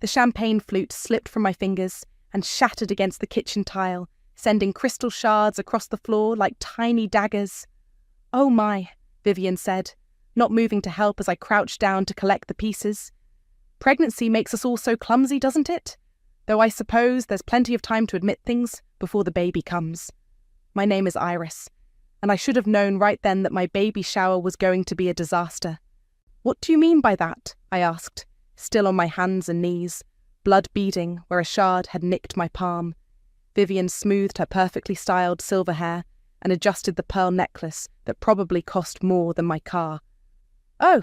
The champagne flute slipped from my fingers and shattered against the kitchen tile, sending crystal shards across the floor like tiny daggers. "Oh my," Vivian said, not moving to help as I crouched down to collect the pieces. "Pregnancy makes us all so clumsy, doesn't it? Though I suppose there's plenty of time to admit things before the baby comes. My name is Iris, and I should have known right then that my baby shower was going to be a disaster." "What do you mean by that?" I asked, still on my hands and knees, blood beading where a shard had nicked my palm. Vivian smoothed her perfectly styled silver hair and adjusted the pearl necklace that probably cost more than my car. "Oh,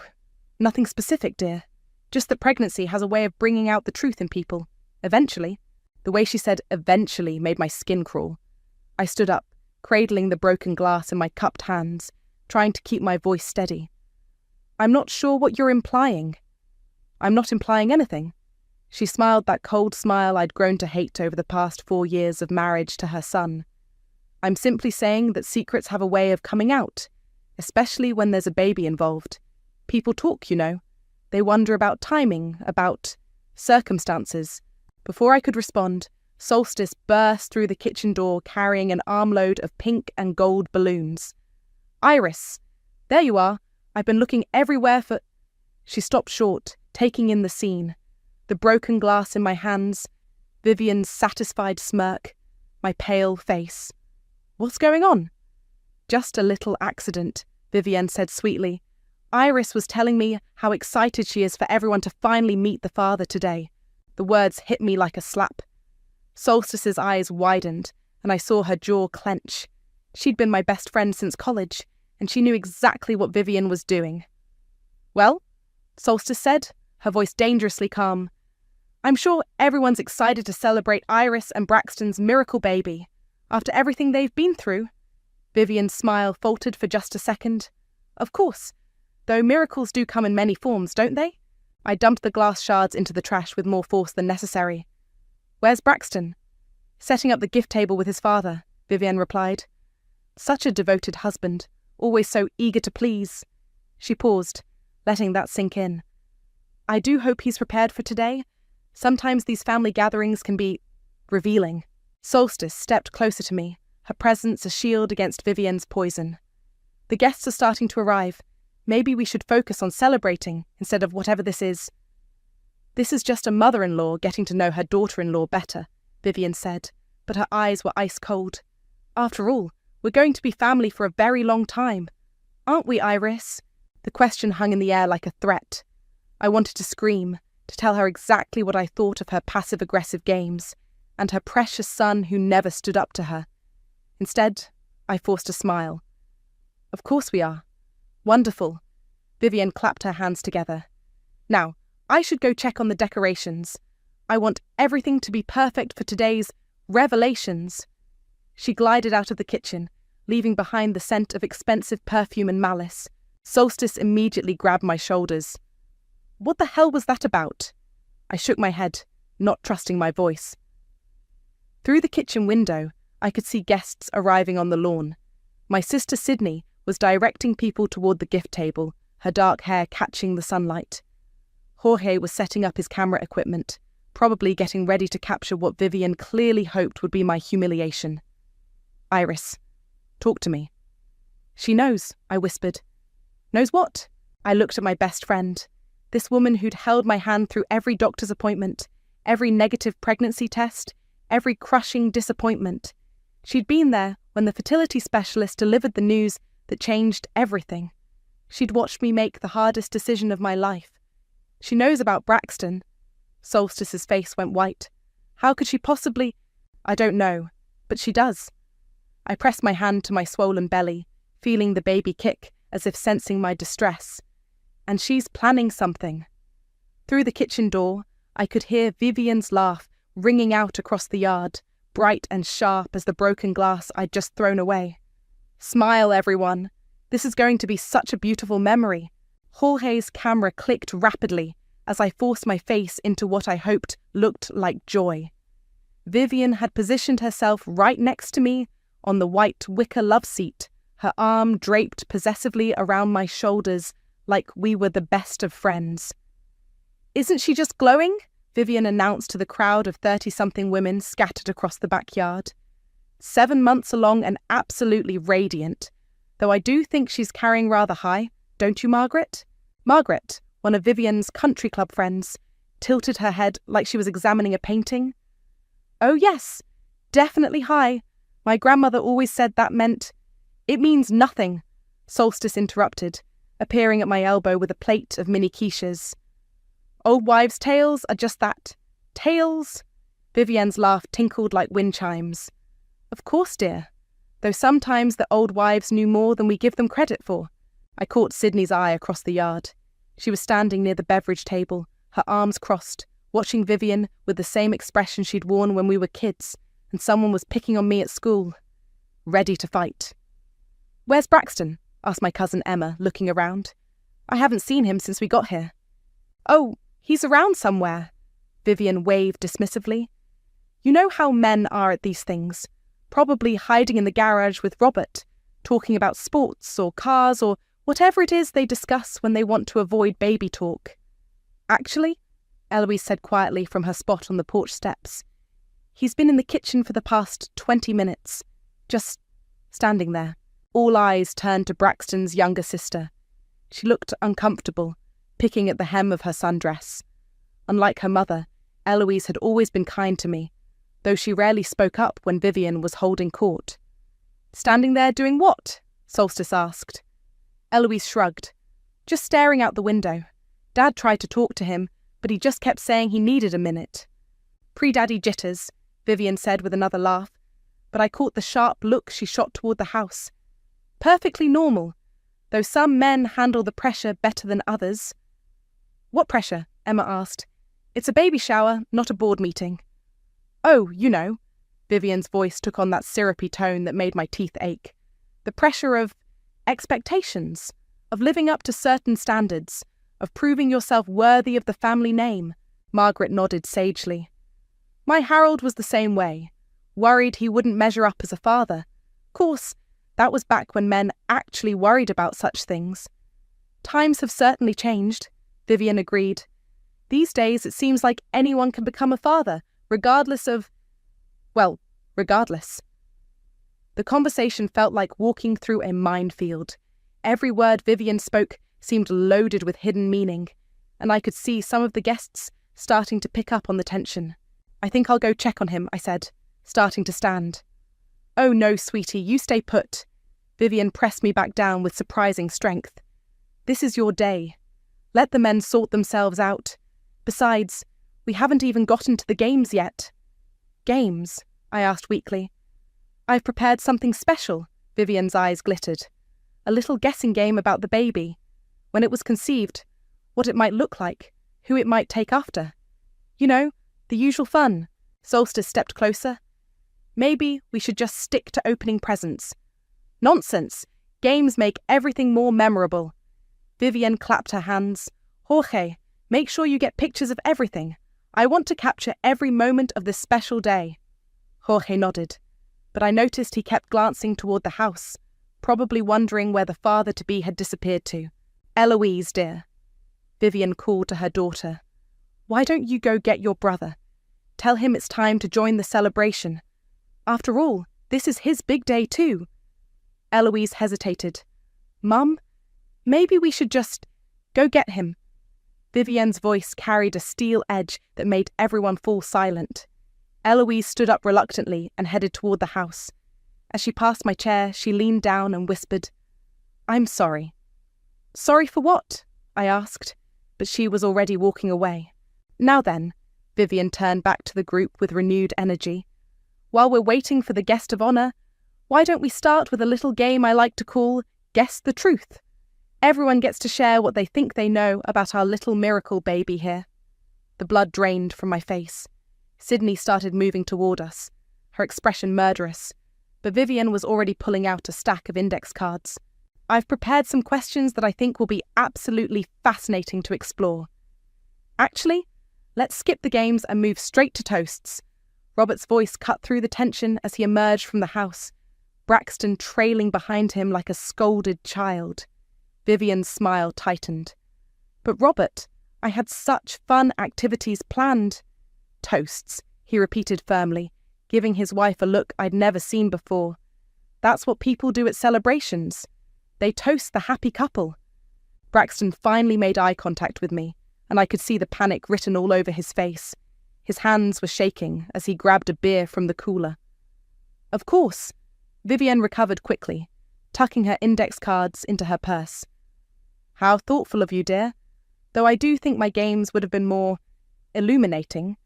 nothing specific, dear. Just that pregnancy has a way of bringing out the truth in people. Eventually." The way she said eventually made my skin crawl. I stood up, cradling the broken glass in my cupped hands, trying to keep my voice steady. "I'm not sure what you're implying." "I'm not implying anything." She smiled that cold smile I'd grown to hate over the past 4 years of marriage to her son. "I'm simply saying that secrets have a way of coming out, especially when there's a baby involved. People talk, you know. They wonder about timing, about circumstances." Before I could respond, Solstice burst through the kitchen door carrying an armload of pink and gold balloons. "Iris, there you are. I've been looking everywhere for—" She stopped short, taking in the scene. The broken glass in my hands, Vivian's satisfied smirk, my pale face. "What's going on?" "Just a little accident," Vivian said sweetly. "Iris was telling me how excited she is for everyone to finally meet the father today." The words hit me like a slap. Solstice's eyes widened, and I saw her jaw clench. She'd been my best friend since college, and she knew exactly what Vivian was doing. "Well," Solstice said, her voice dangerously calm, "I'm sure everyone's excited to celebrate Iris and Braxton's miracle baby. After everything they've been through." Vivian's smile faltered for just a second. "Of course, though miracles do come in many forms, don't they?" I dumped the glass shards into the trash with more force than necessary. "Where's Braxton?" "Setting up the gift table with his father," Vivian replied. "Such a devoted husband, always so eager to please." She paused, letting that sink in. "I do hope he's prepared for today. Sometimes these family gatherings can be revealing." Solstice stepped closer to me, her presence a shield against Vivian's poison. "The guests are starting to arrive. Maybe we should focus on celebrating instead of whatever this is." "This is just a mother-in-law getting to know her daughter-in-law better," Vivian said, but her eyes were ice cold. "After all, we're going to be family for a very long time. Aren't we, Iris?" The question hung in the air like a threat. I wanted to scream, to tell her exactly what I thought of her passive-aggressive games, and her precious son who never stood up to her. Instead, I forced a smile. "Of course we are." "Wonderful." Vivian clapped her hands together. "Now, I should go check on the decorations. I want everything to be perfect for today's revelations." She glided out of the kitchen, leaving behind the scent of expensive perfume and malice. Solstice immediately grabbed my shoulders. "What the hell was that about?" I shook my head, not trusting my voice. Through the kitchen window, I could see guests arriving on the lawn. My sister Sydney was directing people toward the gift table, her dark hair catching the sunlight. Jorge was setting up his camera equipment, probably getting ready to capture what Vivian clearly hoped would be my humiliation. "Iris, talk to me." "She knows," I whispered. "Knows what?" I looked at my best friend, this woman who'd held my hand through every doctor's appointment, every negative pregnancy test, every crushing disappointment. She'd been there when the fertility specialist delivered the news that changed everything. She'd watched me make the hardest decision of my life. She knows about Braxton. Solstice's face went white. How could she possibly? I don't know, but she does. I pressed my hand to my swollen belly, feeling the baby kick as if sensing my distress. And she's planning something. Through the kitchen door, I could hear Vivian's laugh ringing out across the yard, bright and sharp as the broken glass I'd just thrown away. "Smile, everyone. This is going to be such a beautiful memory." Jorge's camera clicked rapidly as I forced my face into what I hoped looked like joy. Vivian had positioned herself right next to me on the white wicker love seat, her arm draped possessively around my shoulders like we were the best of friends. "Isn't she just glowing?" Vivian announced to the crowd of 30-something women scattered across the backyard. 7 months along and absolutely radiant, though I do think she's carrying rather high, don't you, Margaret? Margaret, one of Vivian's country club friends, tilted her head like she was examining a painting. Oh yes, definitely high. My grandmother always said that meant... It means nothing, Solstice interrupted, appearing at my elbow with a plate of mini quiches. Old wives' tales are just that. Tales? Vivian's laugh tinkled like wind chimes. Of course, dear. Though sometimes the old wives knew more than we give them credit for. I caught Sydney's eye across the yard. She was standing near the beverage table, her arms crossed, watching Vivian with the same expression she'd worn when we were kids, and someone was picking on me at school. Ready to fight. Where's Braxton? Asked my cousin Emma, looking around. I haven't seen him since we got here. Oh, he's around somewhere. Vivian waved dismissively. You know how men are at these things. Probably hiding in the garage with Robert, talking about sports or cars or whatever it is they discuss when they want to avoid baby talk. Actually, Eloise said quietly from her spot on the porch steps, he's been in the kitchen for the past 20 minutes, just standing there. All eyes turned to Braxton's younger sister. She looked uncomfortable, picking at the hem of her sundress. Unlike her mother, Eloise had always been kind to me, though she rarely spoke up when Vivian was holding court. Standing there doing what? Solstice asked. Eloise shrugged. Just staring out the window. Dad tried to talk to him, but he just kept saying he needed a minute. Pre-daddy jitters, Vivian said with another laugh, but I caught the sharp look she shot toward the house. Perfectly normal, though some men handle the pressure better than others. What pressure? Emma asked. It's a baby shower, not a board meeting. Oh, you know. Vivian's voice took on that syrupy tone that made my teeth ache. The pressure of expectations, of living up to certain standards, of proving yourself worthy of the family name. Margaret nodded sagely. My Harold was the same way, worried he wouldn't measure up as a father. Course, that was back when men actually worried about such things. Times have certainly changed, Vivian agreed. These days it seems like anyone can become a father, regardless. The conversation felt like walking through a minefield. Every word Vivian spoke seemed loaded with hidden meaning, and I could see some of the guests starting to pick up on the tension. I think I'll go check on him, I said, starting to stand. Oh no, sweetie, you stay put. Vivian pressed me back down with surprising strength. This is your day. Let the men sort themselves out. Besides, we haven't even gotten to the games yet. Games? I asked weakly. I've prepared something special, Vivian's eyes glittered. A little guessing game about the baby. When it was conceived, what it might look like, who it might take after. You know, the usual fun. Solstice stepped closer. Maybe we should just stick to opening presents. Nonsense! Games make everything more memorable. Vivian clapped her hands. Jorge, make sure you get pictures of everything. I want to capture every moment of this special day. Jorge nodded, but I noticed he kept glancing toward the house, probably wondering where the father-to-be had disappeared to. Eloise, dear. Vivian called to her daughter. Why don't you go get your brother? Tell him it's time to join the celebration. After all, this is his big day too. Eloise hesitated. Mum, maybe we should just go get him. Vivian's voice carried a steel edge that made everyone fall silent. Eloise stood up reluctantly and headed toward the house. As she passed my chair, she leaned down and whispered, I'm sorry. Sorry for what? I asked, but she was already walking away. Now then, Vivian turned back to the group with renewed energy. While we're waiting for the guest of honour, why don't we start with a little game I like to call Guess the Truth? Everyone gets to share what they think they know about our little miracle baby here. The blood drained from my face. Sydney started moving toward us, her expression murderous, but Vivian was already pulling out a stack of index cards. I've prepared some questions that I think will be absolutely fascinating to explore. Actually, let's skip the games and move straight to toasts. Robert's voice cut through the tension as he emerged from the house, Braxton trailing behind him like a scolded child. Vivian's smile tightened. But Robert, I had such fun activities planned. Toasts, he repeated firmly, giving his wife a look I'd never seen before. That's what people do at celebrations. They toast the happy couple. Braxton finally made eye contact with me, and I could see the panic written all over his face. His hands were shaking as he grabbed a beer from the cooler. Of course. Vivienne recovered quickly, tucking her index cards into her purse. How thoughtful of you, dear. Though I do think my games would have been more illuminating.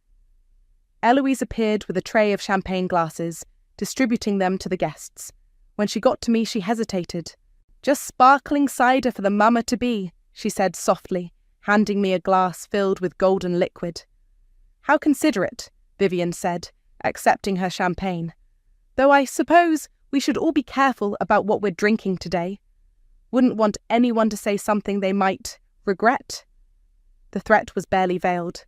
Eloise appeared with a tray of champagne glasses, distributing them to the guests. When she got to me, she hesitated. Just sparkling cider for the mama-to-be, she said softly, handing me a glass filled with golden liquid. How considerate, Vivienne said, accepting her champagne. Though I suppose we should all be careful about what we're drinking today. Wouldn't want anyone to say something they might regret. The threat was barely veiled.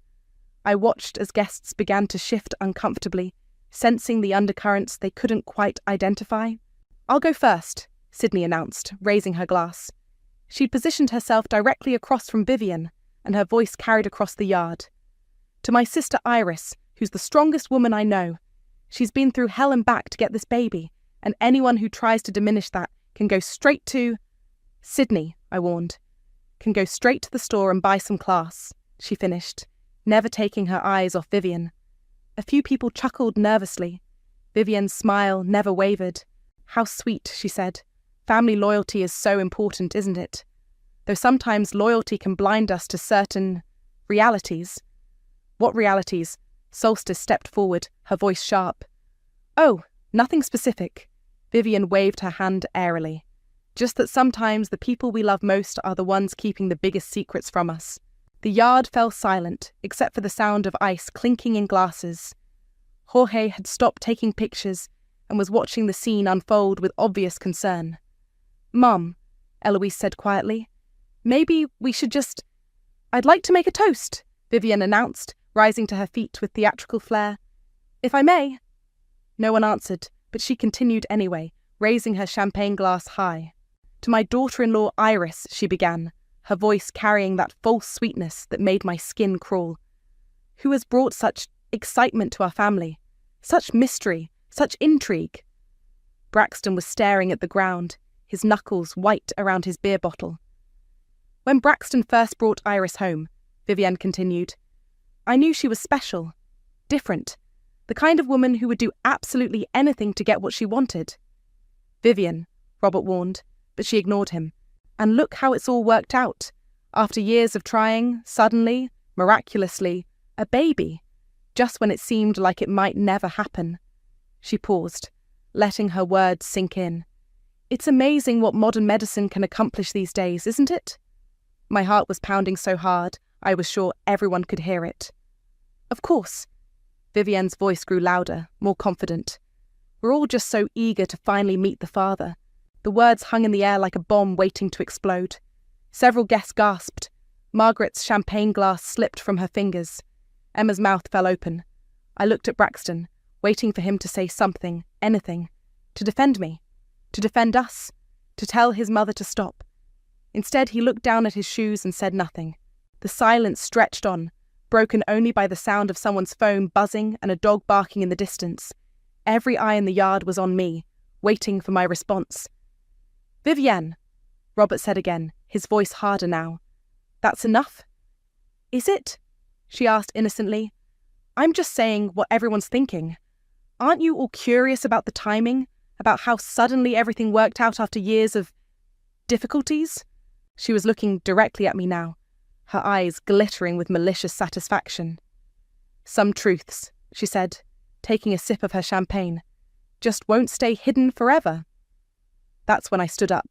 I watched as guests began to shift uncomfortably, sensing the undercurrents they couldn't quite identify. I'll go first, Sydney announced, raising her glass. She'd positioned herself directly across from Vivienne, and her voice carried across the yard. To my sister Iris, who's the strongest woman I know. She's been through hell and back to get this baby, and anyone who tries to diminish that can go straight to... Sydney, I warned. Can go straight to the store and buy some class, she finished, never taking her eyes off Vivienne. A few people chuckled nervously. Vivienne's smile never wavered. How sweet, she said. Family loyalty is so important, isn't it? Though sometimes loyalty can blind us to certain realities. What realities? Solstice stepped forward, her voice sharp. Oh, nothing specific. Vivienne waved her hand airily. Just that sometimes the people we love most are the ones keeping the biggest secrets from us. The yard fell silent, except for the sound of ice clinking in glasses. Jorge had stopped taking pictures and was watching the scene unfold with obvious concern. Mum, Eloise said quietly, maybe we should just... I'd like to make a toast, Vivienne announced, rising to her feet with theatrical flair. If I may. No one answered, but she continued anyway, raising her champagne glass high. To my daughter-in-law Iris, she began, her voice carrying that false sweetness that made my skin crawl. Who has brought such excitement to our family? Such mystery, such intrigue? Braxton was staring at the ground, his knuckles white around his beer bottle. When Braxton first brought Iris home, Vivienne continued, I knew she was special, different, the kind of woman who would do absolutely anything to get what she wanted. Vivienne, Robert warned, but she ignored him. And look how it's all worked out. After years of trying, suddenly, miraculously, a baby, just when it seemed like it might never happen. She paused, letting her words sink in. It's amazing what modern medicine can accomplish these days, isn't it? My heart was pounding so hard, I was sure everyone could hear it. Of course. Vivienne's voice grew louder, more confident. We're all just so eager to finally meet the father. The words hung in the air like a bomb waiting to explode. Several guests gasped. Margaret's champagne glass slipped from her fingers. Emma's mouth fell open. I looked at Braxton, waiting for him to say something, anything, to defend me, to defend us, to tell his mother to stop. Instead, he looked down at his shoes and said nothing. The silence stretched on, broken only by the sound of someone's phone buzzing and a dog barking in the distance. Every eye in the yard was on me, waiting for my response. Vivienne, Robert said again, his voice harder now. That's enough? Is it? She asked innocently. I'm just saying what everyone's thinking. Aren't you all curious about the timing? About how suddenly everything worked out after years of difficulties? She was looking directly at me now, her eyes glittering with malicious satisfaction. Some truths, she said, taking a sip of her champagne, just won't stay hidden forever. That's when I stood up,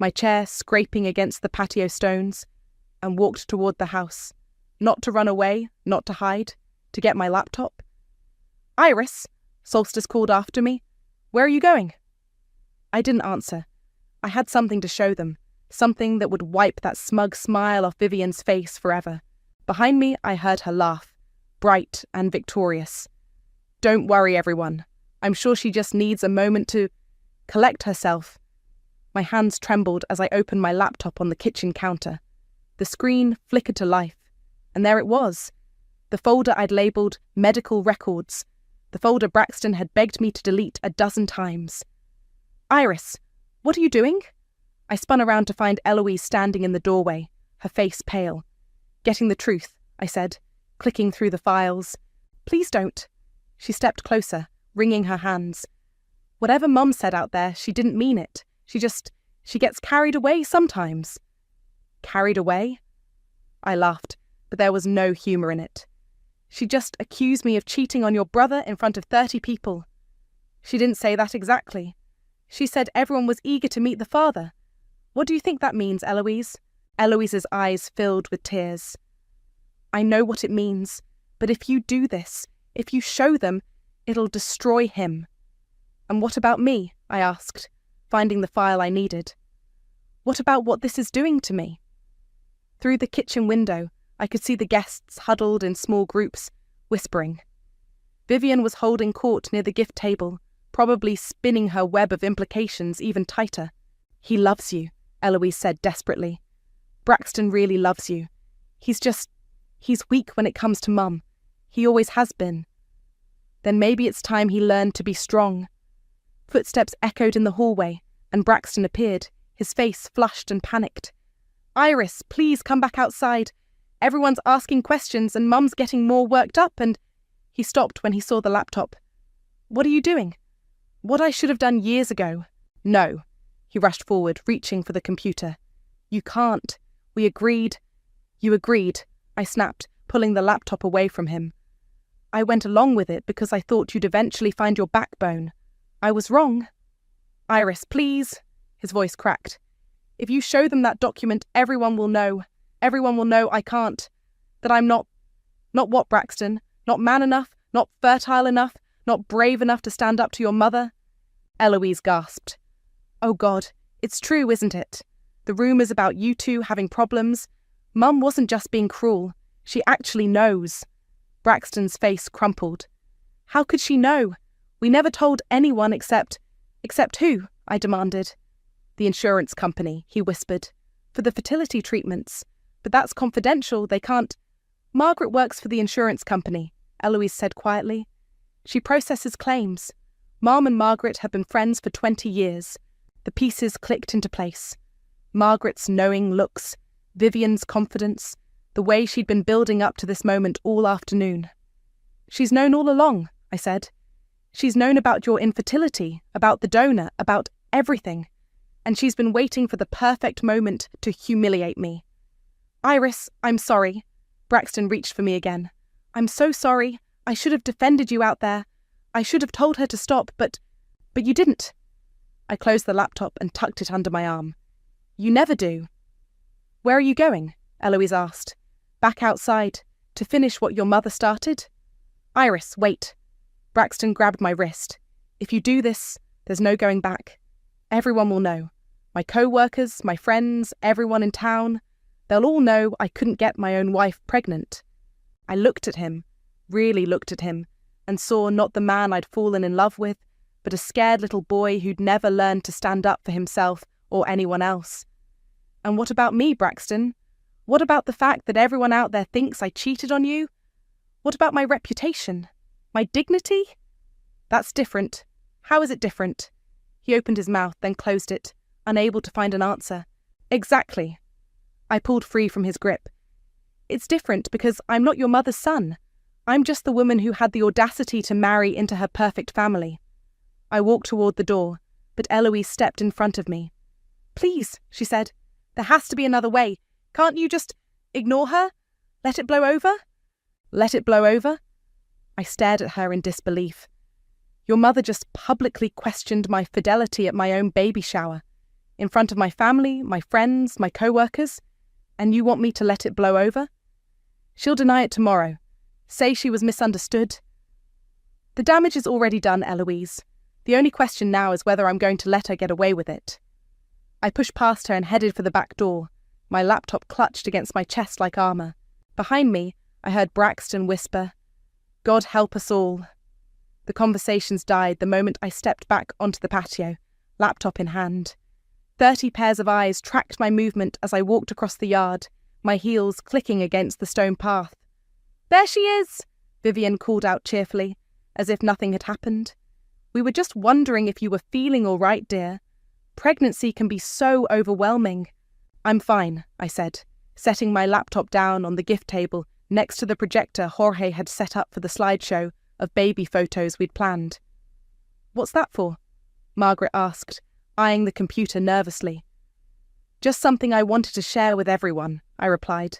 my chair scraping against the patio stones, and walked toward the house, not to run away, not to hide, to get my laptop. Iris, Solstice called after me. Where are you going? I didn't answer. I had something to show them, something that would wipe that smug smile off Vivienne's face forever. Behind me, I heard her laugh, bright and victorious. Don't worry, everyone. I'm sure she just needs a moment to collect herself. My hands trembled as I opened my laptop on the kitchen counter. The screen flickered to life, And there it was. The folder I'd labelled medical records. The folder Braxton had begged me to delete a dozen times. Iris, what are you doing? I spun around to find Eloise standing in the doorway, her face pale. Getting the truth, I said, clicking through the files. Please don't. She stepped closer, wringing her hands. Whatever Mum said out there, she didn't mean it. She gets carried away sometimes. Carried away? I laughed, but there was no humour in it. She just accused me of cheating on your brother in front of 30 people. She didn't say that exactly. She said everyone was eager to meet the father. What do you think that means, Eloise? Eloise's eyes filled with tears. I know what it means, but if you do this, if you show them, it'll destroy him. And what about me? I asked, finding the file I needed. What about what this is doing to me? Through the kitchen window, I could see the guests huddled in small groups, whispering. Vivian was holding court near the gift table, probably spinning her web of implications even tighter. He loves you, Eloise said desperately. Braxton really loves you. He's weak when it comes to Mum. He always has been. Then maybe it's time he learned to be strong. Footsteps echoed in the hallway, and Braxton appeared, his face flushed and panicked. Iris, please come back outside. Everyone's asking questions and Mum's getting more worked up and... He stopped when he saw the laptop. What are you doing? What I should have done years ago. No. He rushed forward, reaching for the computer. You can't. We agreed. You agreed, I snapped, pulling the laptop away from him. I went along with it because I thought you'd eventually find your backbone. I was wrong. Iris, please. His voice cracked. If you show them that document, everyone will know. Everyone will know I can't. That I'm not what, Braxton? Not man enough? Not fertile enough? Not brave enough to stand up to your mother? Eloise gasped. Oh God, it's true, isn't it? The rumours about you two having problems. Mum wasn't just being cruel. She actually knows. Braxton's face crumpled. How could she know? We never told anyone except who? I demanded. The insurance company, he whispered. For the fertility treatments. But that's confidential, they can't... Margaret works for the insurance company, Eloise said quietly. She processes claims. Mom and Margaret have been friends for 20 years. The pieces clicked into place. Margaret's knowing looks, Vivian's confidence, the way she'd been building up to this moment all afternoon. She's known all along, I said. She's known about your infertility, about the donor, about everything. And she's been waiting for the perfect moment to humiliate me. Iris, I'm sorry. Braxton reached for me again. I'm so sorry. I should have defended you out there. I should have told her to stop, but you didn't. I closed the laptop and tucked it under my arm. You never do. Where are you going? Eloise asked. Back outside, to finish what your mother started? Iris, wait. Braxton grabbed my wrist. If you do this, there's no going back. Everyone will know. My co-workers, my friends, everyone in town. They'll all know I couldn't get my own wife pregnant. I looked at him, really looked at him, and saw not the man I'd fallen in love with, but a scared little boy who'd never learned to stand up for himself or anyone else. And what about me, Braxton? What about the fact that everyone out there thinks I cheated on you? What about my reputation? My dignity? That's different. How is it different? He opened his mouth, then closed it, unable to find an answer. Exactly. I pulled free from his grip. It's different because I'm not your mother's son. I'm just the woman who had the audacity to marry into her perfect family. I walked toward the door, but Eloise stepped in front of me. Please, she said. There has to be another way. Can't you just ignore her? Let it blow over? Let it blow over? I stared at her in disbelief. Your mother just publicly questioned my fidelity at my own baby shower, in front of my family, my friends, my co-workers, and you want me to let it blow over? She'll deny it tomorrow. Say she was misunderstood. The damage is already done, Eloise. The only question now is whether I'm going to let her get away with it. I pushed past her and headed for the back door, my laptop clutched against my chest like armour. Behind me, I heard Braxton whisper, God help us all. The conversations died the moment I stepped back onto the patio, laptop in hand. 30 pairs of eyes tracked my movement as I walked across the yard, my heels clicking against the stone path. "There she is!" Vivian called out cheerfully, as if nothing had happened. "We were just wondering if you were feeling all right, dear. Pregnancy can be so overwhelming." "I'm fine," I said, setting my laptop down on the gift table next to the projector Jorge had set up for the slideshow of baby photos we'd planned. "What's that for?" Margaret asked, eyeing the computer nervously. "Just something I wanted to share with everyone," I replied,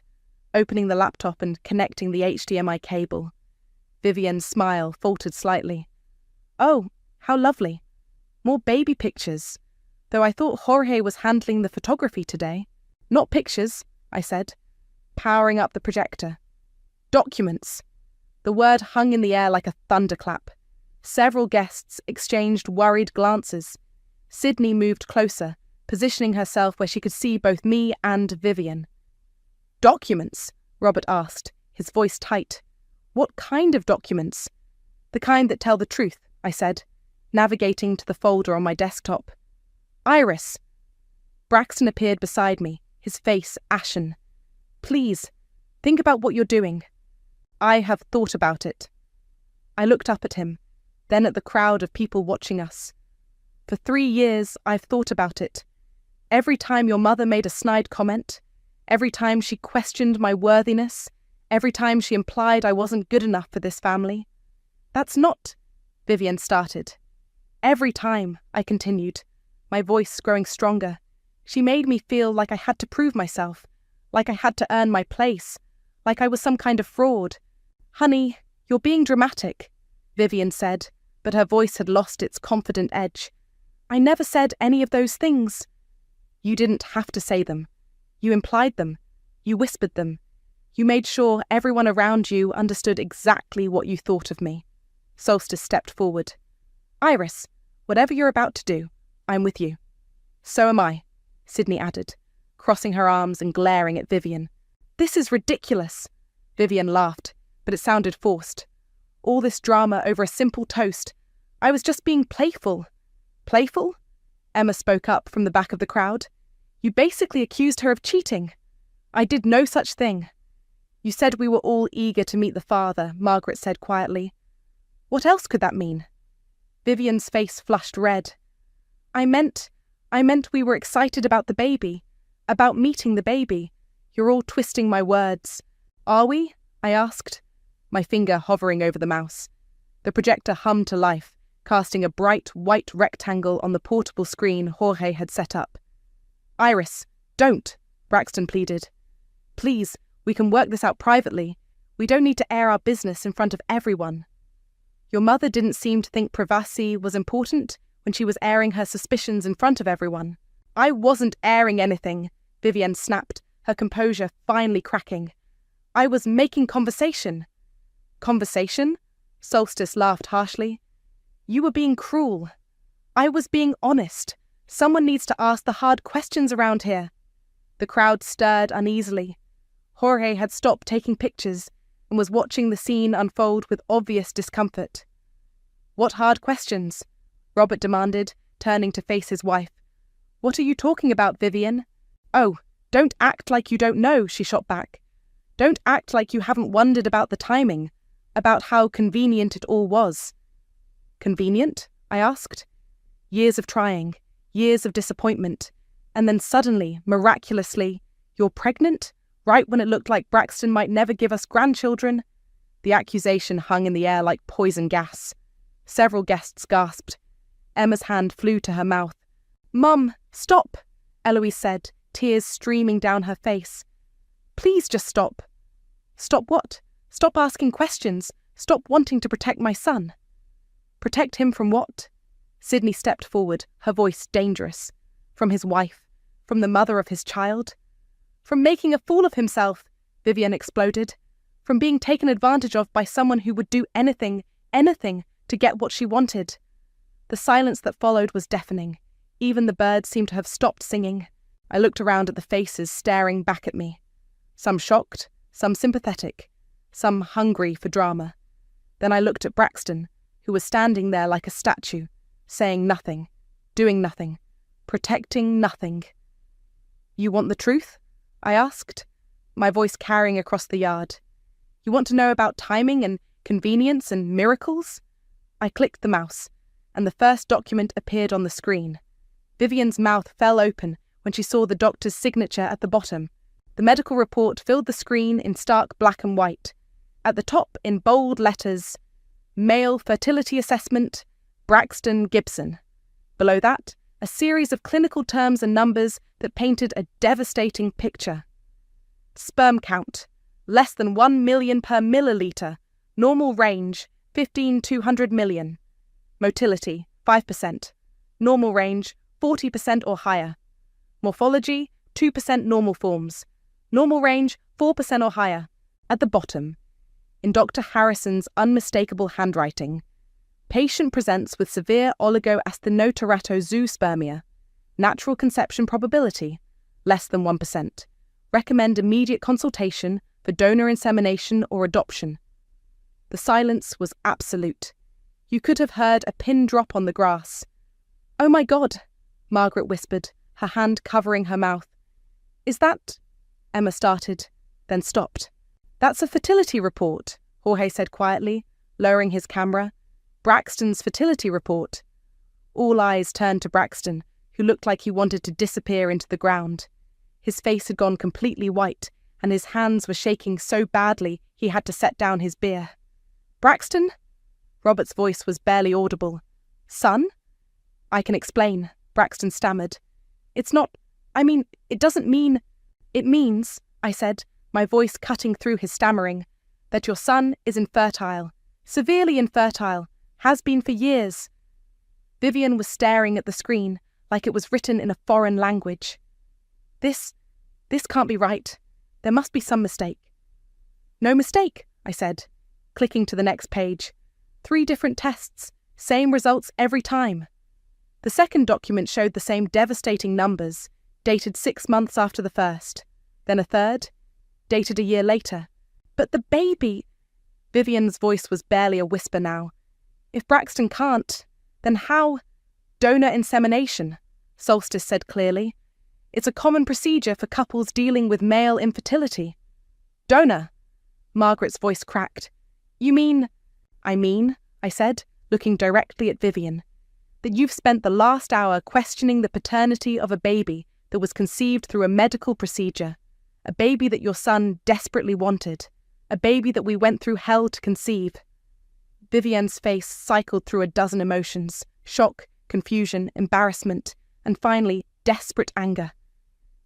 opening the laptop and connecting the HDMI cable. Vivian's smile faltered slightly. "Oh, how lovely. More baby pictures. Though I thought Jorge was handling the photography today." "Not pictures," I said, powering up the projector. "Documents." The word hung in the air like a thunderclap. Several guests exchanged worried glances. Sydney moved closer, positioning herself where she could see both me and Vivian. "Documents?" Robert asked, his voice tight. "What kind of documents?" "The kind that tell the truth," I said, navigating to the folder on my desktop. "Iris." Braxton appeared beside me, his face ashen. "Please, think about what you're doing." "I have thought about it." I looked up at him, then at the crowd of people watching us. "For 3 years, I've thought about it. Every time your mother made a snide comment, every time she questioned my worthiness, every time she implied I wasn't good enough for this family." "That's not—" Vivian started. "Every time," I continued, my voice growing stronger. "She made me feel like I had to prove myself, like I had to earn my place, like I was some kind of fraud." "Honey, you're being dramatic," Vivian said, but her voice had lost its confident edge. "I never said any of those things." "You didn't have to say them. You implied them. You whispered them. You made sure everyone around you understood exactly what you thought of me." Solstice stepped forward. "Iris, whatever you're about to do, I'm with you." "So am I," Sydney added, crossing her arms and glaring at Vivian. "This is ridiculous." Vivian laughed, but it sounded forced. "All this drama over a simple toast. I was just being playful." "Playful?" Emma spoke up from the back of the crowd. "You basically accused her of cheating." "I did no such thing." "You said we were all eager to meet the father," Margaret said quietly. "What else could that mean?" Vivian's face flushed red. I meant we were excited about the baby, about meeting the baby. You're all twisting my words." "Are we?" I asked, my finger hovering over the mouse. The projector hummed to life, casting a bright white rectangle on the portable screen Jorge had set up. "Iris, don't," Braxton pleaded. "Please, we can work this out privately. We don't need to air our business in front of everyone." "Your mother didn't seem to think privacy was important when she was airing her suspicions in front of everyone." "I wasn't airing anything," Vivian snapped, her composure finally cracking. "I was making conversation." "Conversation?" Solstice laughed harshly. "You were being cruel." "I was being honest. Someone needs to ask the hard questions around here." The crowd stirred uneasily. Jorge had stopped taking pictures and was watching the scene unfold with obvious discomfort. "What hard questions?" Robert demanded, turning to face his wife. "What are you talking about, Vivian?" "Oh, don't act like you don't know," she shot back. "Don't act like you haven't wondered about the timing, about how convenient it all was." "Convenient?" I asked. "Years of trying, years of disappointment, and then suddenly, miraculously, you're pregnant, right when it looked like Braxton might never give us grandchildren?" The accusation hung in the air like poison gas. Several guests gasped. Emma's hand flew to her mouth. "Mum, stop," Eloise said, tears streaming down her face. "Please just stop." "Stop what? Stop asking questions. Stop wanting to protect my son." "Protect him from what?" Sydney stepped forward, her voice dangerous. "From his wife? From the mother of his child?" "From making a fool of himself," Vivian exploded. "From being taken advantage of by someone who would do anything to get what she wanted." The silence that followed was deafening. Even the birds seemed to have stopped singing. I looked around at the faces staring back at me. Some shocked, some sympathetic, some hungry for drama. Then I looked at Braxton, who was standing there like a statue, saying nothing, doing nothing, protecting nothing. "You want the truth?" I asked. my voice carrying across the yard. You want to know about timing and convenience and miracles? I clicked the mouse, and the first document appeared on the screen. Vivian's mouth fell open when she saw the doctor's signature at the bottom. The medical report filled the screen in stark black and white. At the top, in bold letters, Male Fertility Assessment, Braxton Gibson. Below that, a series of clinical terms and numbers that painted a devastating picture. Sperm count, less than 1 million per milliliter. Normal range, 15-200 million. Motility, 5%. Normal range, 40% or higher. Morphology, 2% normal forms. Normal range, 4% or higher. At the bottom, in Dr. Harrison's unmistakable handwriting, patient presents with severe oligoasthenoteratozoospermia. Natural conception probability, less than 1%. Recommend immediate consultation for donor insemination or adoption. The silence was absolute. You could have heard a pin drop on the grass. "Oh my God," Margaret whispered, her hand covering her mouth. "Is that—" Emma started, then stopped. "That's a fertility report," Jorge said quietly, lowering his camera. "Braxton's fertility report." All eyes turned to Braxton, who looked like he wanted to disappear into the ground. His face had gone completely white, and his hands were shaking so badly he had to set down his beer. "Braxton?" Robert's voice was barely audible. "Son?" "I can explain," Braxton stammered. "It doesn't mean—" "It means," I said, my voice cutting through his stammering, "that your son is infertile. Severely infertile. Has been for years." Vivian was staring at the screen like it was written in a foreign language. This can't be right. There must be some mistake." "No mistake," I said, clicking to the next page. 3 different tests, same results every time. The second document showed the same devastating numbers, dated 6 months after the first. Then a third, dated a year later. "But the baby—" Vivian's voice was barely a whisper now. "If Braxton can't, then how—" "Donor insemination," Solstice said clearly. "It's a common procedure for couples dealing with male infertility." "Donor?" Margaret's voice cracked. "You mean—" "I mean," I said, looking directly at Vivian, "that you've spent the last hour questioning the paternity of a baby that was conceived through a medical procedure, a baby that your son desperately wanted, a baby that we went through hell to conceive." Vivian's face cycled through a dozen emotions: shock, confusion, embarrassment, and finally, desperate anger.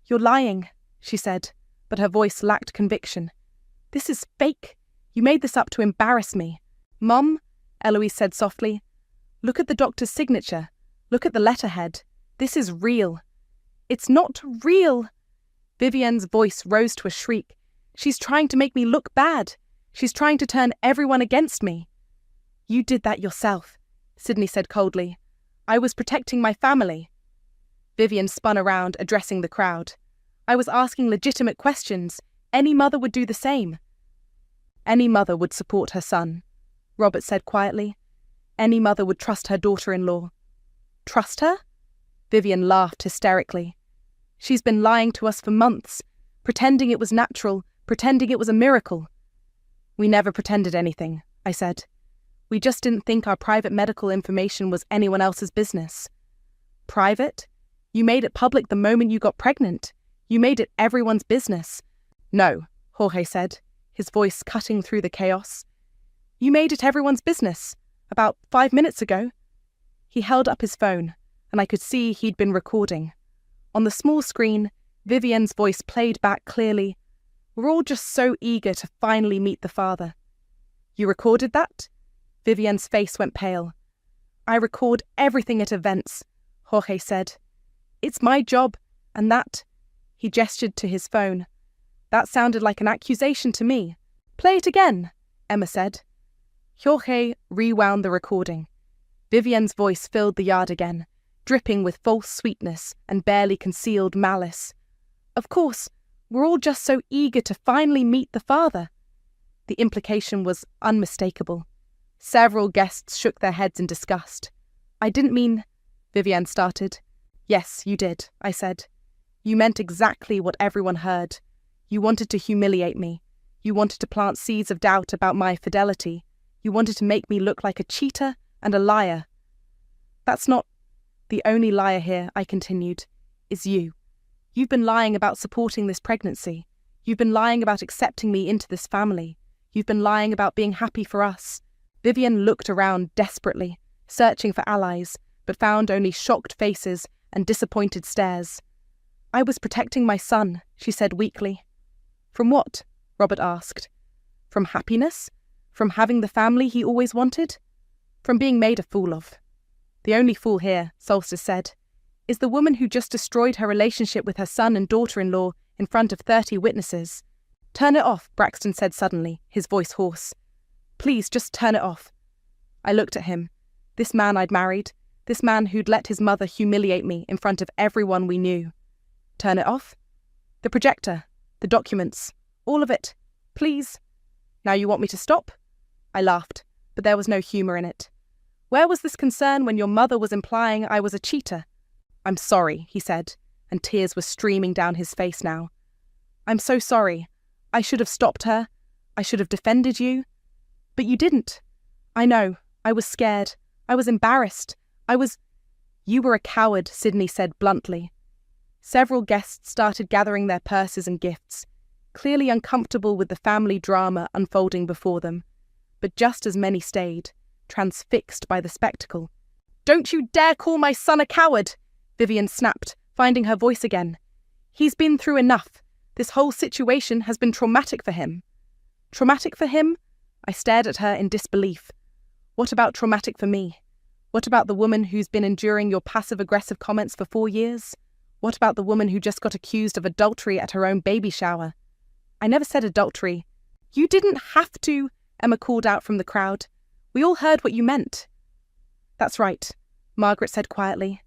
"You're lying," she said, but her voice lacked conviction. "This is fake. You made this up to embarrass me." "Mom," Eloise said softly, "look at the doctor's signature. Look at the letterhead. This is real." "It's not real." Vivian's voice rose to a shriek. "She's trying to make me look bad. She's trying to turn everyone against me." "You did that yourself," Sydney said coldly. "I was protecting my family." Vivian spun around, addressing the crowd. "I was asking legitimate questions. Any mother would do the same." "Any mother would support her son," Robert said quietly. "Any mother would trust her daughter-in-law." "Trust her?" Vivian laughed hysterically. "She's been lying to us for months, pretending it was natural, pretending it was a miracle." "We never pretended anything," I said. "We just didn't think our private medical information was anyone else's business." "Private? You made it public the moment you got pregnant. You made it everyone's business." "No," Jorge said, his voice cutting through the chaos. "You made it everyone's business. About 5 minutes ago." He held up his phone, and I could see he'd been recording. On the small screen, Vivian's voice played back clearly. "We're all just so eager to finally meet the father." "You recorded that?" Vivian's face went pale. "I record everything at events," Jorge said. "It's my job, and that—" He gestured to his phone. "That sounded like an accusation to me." "Play it again," Emma said. Jorge rewound the recording. Vivian's voice filled the yard again, dripping with false sweetness and barely concealed malice. "Of course, we're all just so eager to finally meet the father." The implication was unmistakable. Several guests shook their heads in disgust. "I didn't mean—" Vivian started. "Yes, you did," I said. "You meant exactly what everyone heard. You wanted to humiliate me. You wanted to plant seeds of doubt about my fidelity. You wanted to make me look like a cheater and a liar. That's not the only liar here, I continued, is you. You've been lying about supporting this pregnancy. You've been lying about accepting me into this family. You've been lying about being happy for us. Vivian looked around desperately, searching for allies, but found only shocked faces and disappointed stares. I was protecting my son, she said weakly. From what? Robert asked. From happiness? From having the family he always wanted? From being made a fool of. The only fool here, Solstice said, is the woman who just destroyed her relationship with her son and daughter-in-law in front of 30 witnesses. Turn it off, Braxton said suddenly, his voice hoarse. Please, just turn it off. I looked at him. This man I'd married, this man who'd let his mother humiliate me in front of everyone we knew. Turn it off? The projector, the documents, all of it. Please. Now you want me to stop? I laughed, but there was no humour in it. Where was this concern when your mother was implying I was a cheater? I'm sorry, he said, and tears were streaming down his face now. I'm so sorry. I should have stopped her. I should have defended you. But you didn't. I know. I was scared. I was embarrassed. You were a coward, Sydney said bluntly. Several guests started gathering their purses and gifts, clearly uncomfortable with the family drama unfolding before them. But just as many stayed, transfixed by the spectacle. Don't you dare call my son a coward, Vivian snapped, finding her voice again. He's been through enough. This whole situation has been traumatic for him. Traumatic for him? I stared at her in disbelief. What about traumatic for me? What about the woman who's been enduring your passive-aggressive comments for 4 years? What about the woman who just got accused of adultery at her own baby shower? I never said adultery. You didn't have to, Emma called out from the crowd. We all heard what you meant. That's right, Margaret said quietly.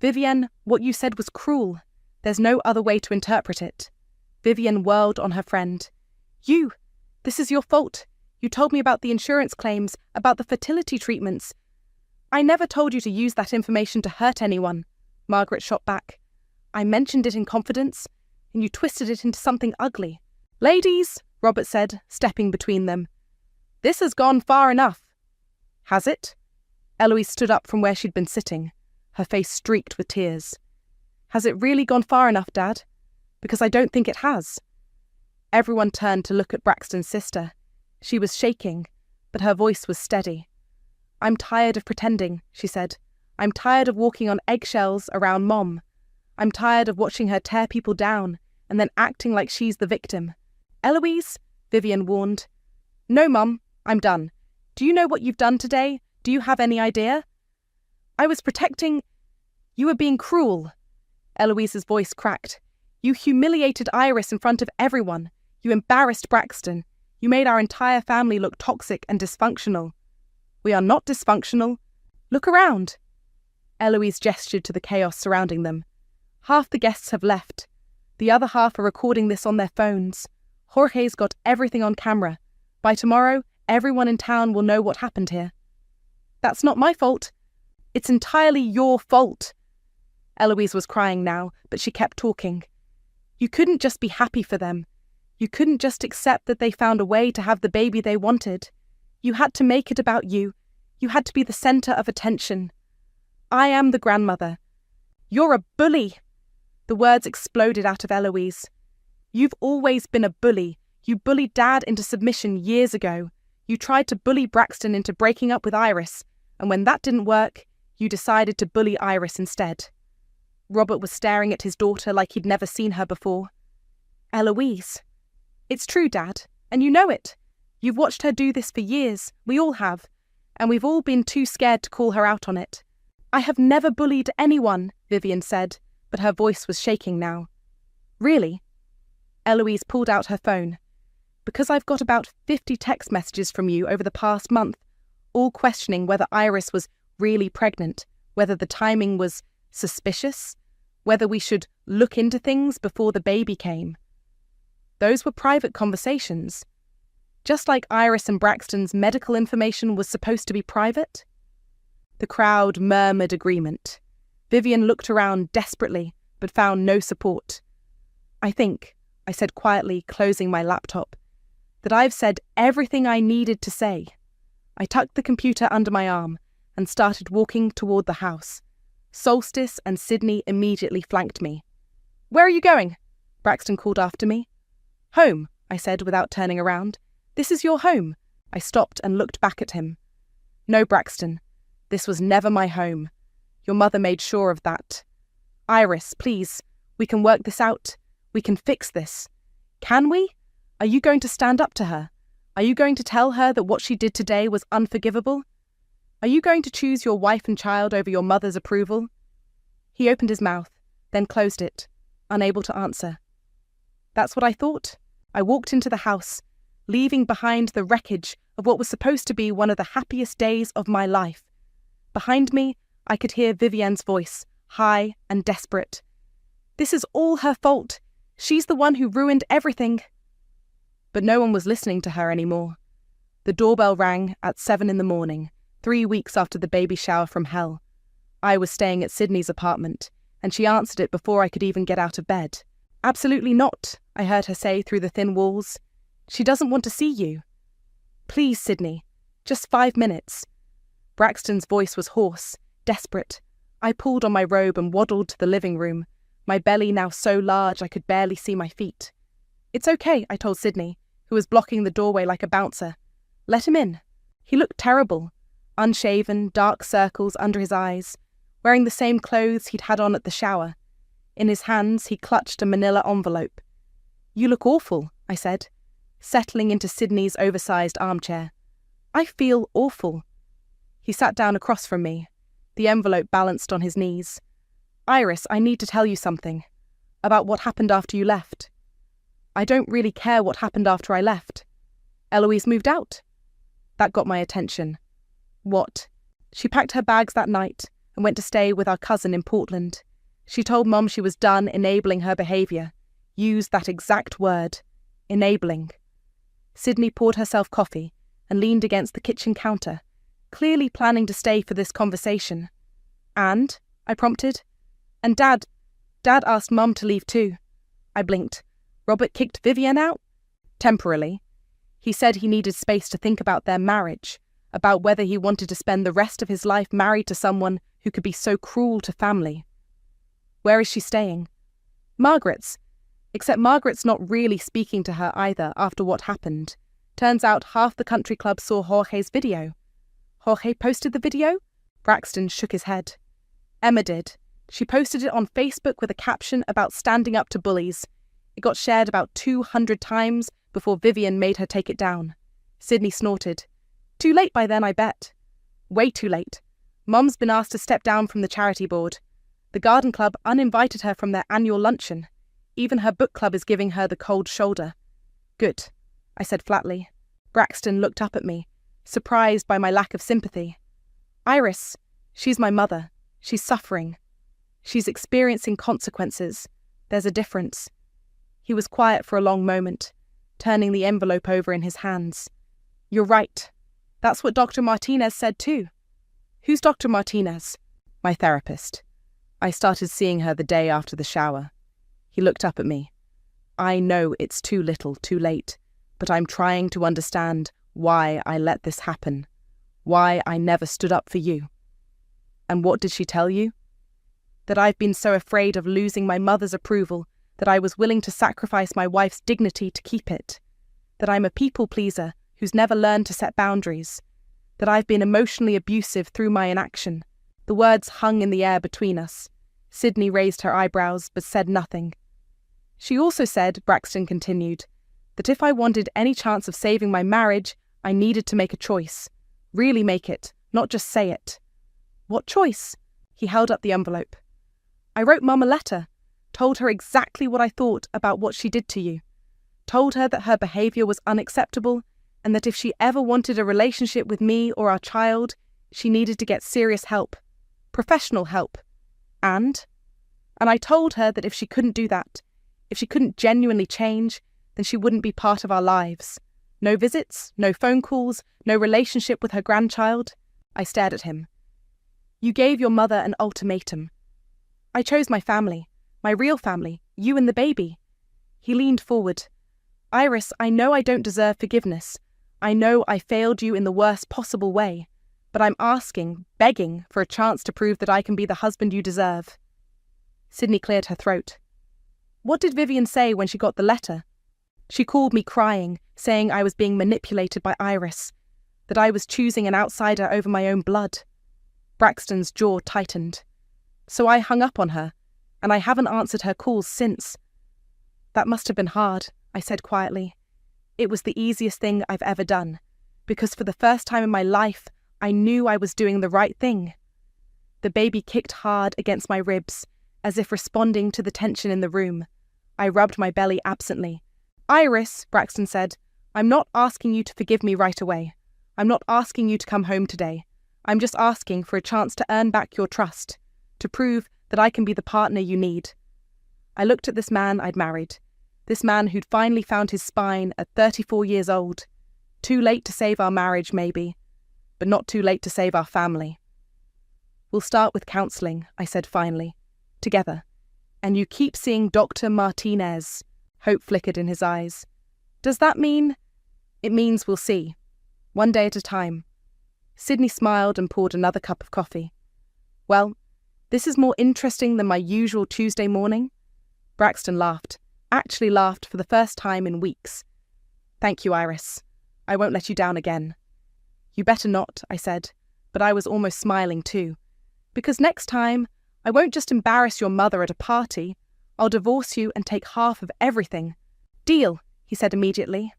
Vivian, what you said was cruel. There's no other way to interpret it. Vivian whirled on her friend. This is your fault. You told me about the insurance claims, about the fertility treatments. I never told you to use that information to hurt anyone, Margaret shot back. I mentioned it in confidence, and you twisted it into something ugly. Ladies, Robert said, stepping between them. This has gone far enough. Has it? Eloise stood up from where she'd been sitting, her face streaked with tears. Has it really gone far enough, Dad? Because I don't think it has. Everyone turned to look at Braxton's sister. She was shaking, but her voice was steady. I'm tired of pretending, she said. I'm tired of walking on eggshells around Mom. I'm tired of watching her tear people down and then acting like she's the victim. Eloise, Vivian warned. No, Mum, I'm done. Do you know what you've done today? Do you have any idea? I was protecting... You were being cruel. Eloise's voice cracked. You humiliated Iris in front of everyone. You embarrassed Braxton. You made our entire family look toxic and dysfunctional. We are not dysfunctional. Look around. Eloise gestured to the chaos surrounding them. Half the guests have left. The other half are recording this on their phones. Jorge's got everything on camera. By tomorrow, everyone in town will know what happened here. That's not my fault. It's entirely your fault. Eloise was crying now, but she kept talking. You couldn't just be happy for them. You couldn't just accept that they found a way to have the baby they wanted. You had to make it about you. You had to be the centre of attention. I am the grandmother. You're a bully. The words exploded out of Eloise. You've always been a bully. You bullied Dad into submission years ago. You tried to bully Braxton into breaking up with Iris, and when that didn't work, you decided to bully Iris instead. Robert was staring at his daughter like he'd never seen her before. Eloise. It's true, Dad, and you know it. You've watched her do this for years. We all have. And we've all been too scared to call her out on it. I have never bullied anyone, Vivian said, but her voice was shaking now. Really? Eloise pulled out her phone. Because I've got about 50 text messages from you over the past month, all questioning whether Iris was really pregnant, whether the timing was suspicious, whether we should look into things before the baby came. Those were private conversations. Just like Iris and Braxton's medical information was supposed to be private. The crowd murmured agreement. Vivian looked around desperately, but found no support. I think, I said quietly, closing my laptop. That I've said everything I needed to say. I tucked the computer under my arm and started walking toward the house. Solstice and Sydney immediately flanked me. "Where are you going?" Braxton called after me. "Home," I said without turning around. "This is your home." I stopped and looked back at him. "No, Braxton. This was never my home. Your mother made sure of that. Iris, please, we can work this out. We can fix this. Can we? Are you going to stand up to her? Are you going to tell her that what she did today was unforgivable? Are you going to choose your wife and child over your mother's approval?" He opened his mouth, then closed it, unable to answer. That's what I thought. I walked into the house, leaving behind the wreckage of what was supposed to be one of the happiest days of my life. Behind me, I could hear Vivienne's voice, high and desperate. "This is all her fault. She's the one who ruined everything." But no one was listening to her anymore. The doorbell rang at 7 a.m, 3 weeks after the baby shower from hell. I was staying at Sydney's apartment, and she answered it before I could even get out of bed. "Absolutely not," I heard her say through the thin walls. "She doesn't want to see you." "Please, Sydney, just 5 minutes." Braxton's voice was hoarse, desperate. I pulled on my robe and waddled to the living room, my belly now so large I could barely see my feet. "It's okay," I told Sydney, who was blocking the doorway like a bouncer. "Let him in." He looked terrible, unshaven, dark circles under his eyes, wearing the same clothes he'd had on at the shower. In his hands, he clutched a manila envelope. "You look awful," I said, settling into Sydney's oversized armchair. "I feel awful." He sat down across from me, the envelope balanced on his knees. "Iris, I need to tell you something. About what happened after you left." "I don't really care what happened after I left." "Eloise moved out." That got my attention. "What?" "She packed her bags that night and went to stay with our cousin in Portland. She told Mom she was done enabling her behaviour. Used that exact word. Enabling." Sydney poured herself coffee and leaned against the kitchen counter, clearly planning to stay for this conversation. "And?" I prompted. "And Dad asked Mum to leave too." I blinked. "Robert kicked Vivienne out?" "Temporarily. He said he needed space to think about their marriage, about whether he wanted to spend the rest of his life married to someone who could be so cruel to family." "Where is she staying?" "Margaret's. Except Margaret's not really speaking to her either after what happened. Turns out half the country club saw Jorge's video." "Jorge posted the video?" Braxton shook his head. "Emma did. She posted it on Facebook with a caption about standing up to bullies. It got shared about 200 times before Vivienne made her take it down." Sydney snorted. "Too late by then, I bet." "Way too late. Mum's been asked to step down from the charity board. The garden club uninvited her from their annual luncheon. Even her book club is giving her the cold shoulder." "Good," I said flatly. Braxton looked up at me, surprised by my lack of sympathy. "Iris, she's my mother. She's suffering. She's experiencing consequences. There's a difference." He was quiet for a long moment, turning the envelope over in his hands. "You're right. That's what Dr. Martinez said too." "Who's Dr. Martinez?" "My therapist. I started seeing her the day after the shower." He looked up at me. "I know it's too little, too late, but I'm trying to understand why I let this happen, why I never stood up for you." "And what did she tell you?" "That I've been so afraid of losing my mother's approval that I was willing to sacrifice my wife's dignity to keep it. That I'm a people pleaser who's never learned to set boundaries. That I've been emotionally abusive through my inaction." The words hung in the air between us. Sydney raised her eyebrows but said nothing. "She also said," Braxton continued, "that if I wanted any chance of saving my marriage, I needed to make a choice. Really make it, not just say it." "What choice?" He held up the envelope. "I wrote Mum a letter, told her exactly what I thought about what she did to you. Told her that her behaviour was unacceptable and that if she ever wanted a relationship with me or our child, she needed to get serious help. Professional help. And I told her that if she couldn't do that, if she couldn't genuinely change, then she wouldn't be part of our lives. No visits, no phone calls, no relationship with her grandchild." I stared at him. "You gave your mother an ultimatum." "I chose my family, my real family, you and the baby." He leaned forward. Iris, I know I don't deserve forgiveness. I know I failed you in the worst possible way. But I'm asking, begging, for a chance to prove that I can be the husband you deserve. Sydney cleared her throat. What did Vivian say when she got the letter? She called me crying, saying I was being manipulated by Iris, that I was choosing an outsider over my own blood. Braxton's jaw tightened. So I hung up on her, and I haven't answered her calls since. That must have been hard, I said quietly. It was the easiest thing I've ever done, because for the first time in my life, I knew I was doing the right thing. The baby kicked hard against my ribs, as if responding to the tension in the room. I rubbed my belly absently. Iris, Braxton said, I'm not asking you to forgive me right away. I'm not asking you to come home today. I'm just asking for a chance to earn back your trust, to prove that I can be the partner you need. I looked at this man I'd married, this man who'd finally found his spine at 34 years old. Too late to save our marriage, maybe, but not too late to save our family. We'll start with counselling, I said finally, together. And you keep seeing Dr. Martinez. Hope flickered in his eyes. Does that mean? It means we'll see. One day at a time. Sydney smiled and poured another cup of coffee. Well, this is more interesting than my usual Tuesday morning. Braxton laughed. Actually laughed for the first time in weeks. Thank you, Iris. I won't let you down again. You better not, I said, but I was almost smiling too. Because next time, I won't just embarrass your mother at a party. I'll divorce you and take half of everything. Deal, he said immediately.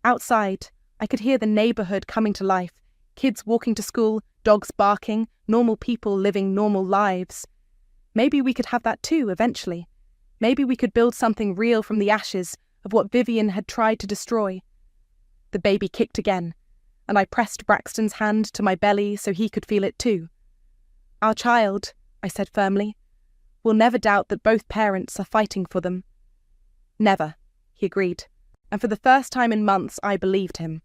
Outside, I could hear the neighbourhood coming to life. Kids walking to school, dogs barking, normal people living normal lives. Maybe we could have that too, eventually. Maybe we could build something real from the ashes of what Vivian had tried to destroy. The baby kicked again, and I pressed Braxton's hand to my belly so he could feel it too. Our child, I said firmly, will never doubt that both parents are fighting for them. Never, he agreed, and for the first time in months I believed him.